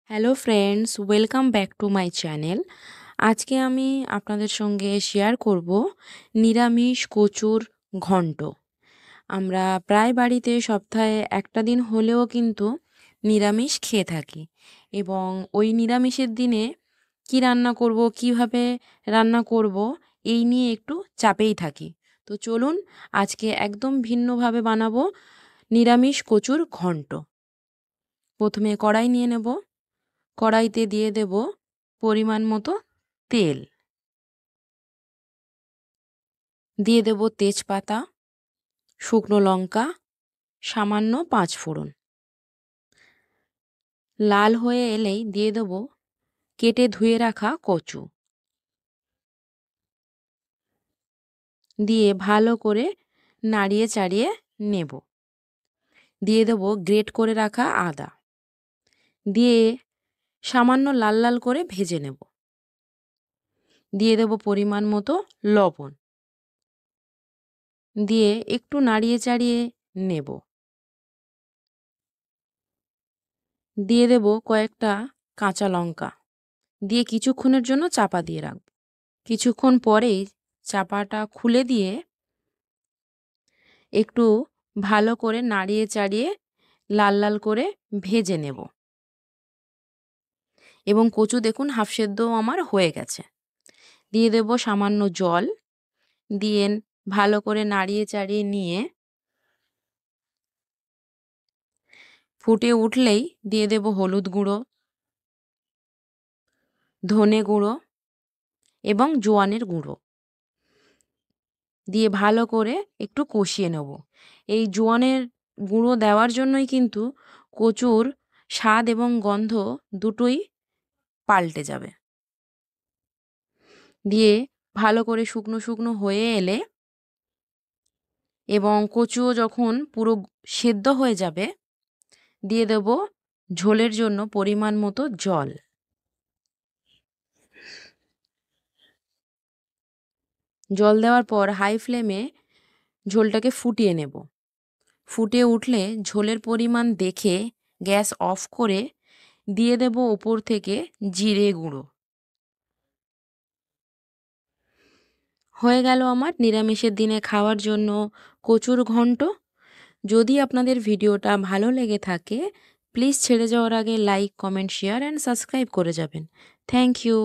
Hello friends, welcome back to my channel. আজকে আমি আপনাদের সঙ্গে শেয়ার করব নিরামিষ কচুর ঘন্ট। আমরা প্রায় বাড়িতে সপ্তাহে একটা দিন হলেও কিন্তু নিরামিষ খেয়ে থাকি, এবং ওই নিরামিষের দিনে কি রান্না করব, কিভাবে রান্না করব, এই নিয়ে একটু চাপেই থাকি। তো চলুন আজকে একদম ভিন্নভাবে বানাবো নিরামিষ কচুর ঘন্ট। প্রথমে কড়াই নিয়ে নেব। কড়াইতে দিয়ে দেব পরিমাণ মতো তেল, দিয়ে দেব তেজপাতা, শুকনো লঙ্কা, সামান্য পাঁচফোড়ন। লাল হয়ে এলেই দিয়ে দেব কেটে ধুয়ে রাখা কচু, দিয়ে ভালো করে নাড়িয়ে চাড়িয়ে নেব। দিয়ে দেব গ্রেট করে রাখা আদা, দিয়ে সামান্য লাল লাল করে ভেজে নেব। দিয়ে দেব পরিমাণ মতো লবণ, দিয়ে একটু নাড়িয়ে চাড়িয়ে নেব। দিয়ে দেব কয়েকটা কাঁচা লঙ্কা, দিয়ে কিছুক্ষণের জন্য চাপা দিয়ে রাখব। কিছুক্ষণ পরেই চাপাটা খুলে দিয়ে একটু ভালো করে নাড়িয়ে চাড়িয়ে লাল লাল করে ভেজে নেব। এবং কচু দেখুন হাফ সেদ্ধ আমার হয়ে গেছে। দিয়ে দেব সামান্য জল, দিয়ে ভালো করে নাড়িয়ে চাড়িয়ে নিয়ে ফুটে উঠলেই দিয়ে দেব হলুদ গুঁড়ো, ধনে গুঁড়ো এবং জোয়ানের গুঁড়ো, দিয়ে ভালো করে একটু কষিয়ে নেব। এই জোয়ানের গুঁড়ো দেওয়ার জন্যই কিন্তু কচুর স্বাদ এবং গন্ধ দুটোই পাল্টে যাবে। দিয়ে ভালো করে শুকনো শুকনো হয়ে এলে এবং কচুও যখন পুরো সেদ্ধ হয়ে যাবে, দিয়ে দেব ঝোলের জন্য পরিমাণ মতো জল। জল দেওয়ার পর হাই ফ্লেমে ঝোলটাকে ফুটিয়ে নেব। ফুটে উঠলে ঝোলের পরিমাণ দেখে গ্যাস অফ করে দিয়ে দেব ওপর থেকে জিরে গুঁড়ো। হয়ে গেল আমার নিরামিষের দিনে খাওয়ার জন্য কচুর ঘন্ট। যদি আপনাদের ভিডিওটা ভালো লেগে থাকে, প্লিজ ছেড়ে যাওয়ার আগে like, comment, share and subscribe করে যাবেন। Thank you.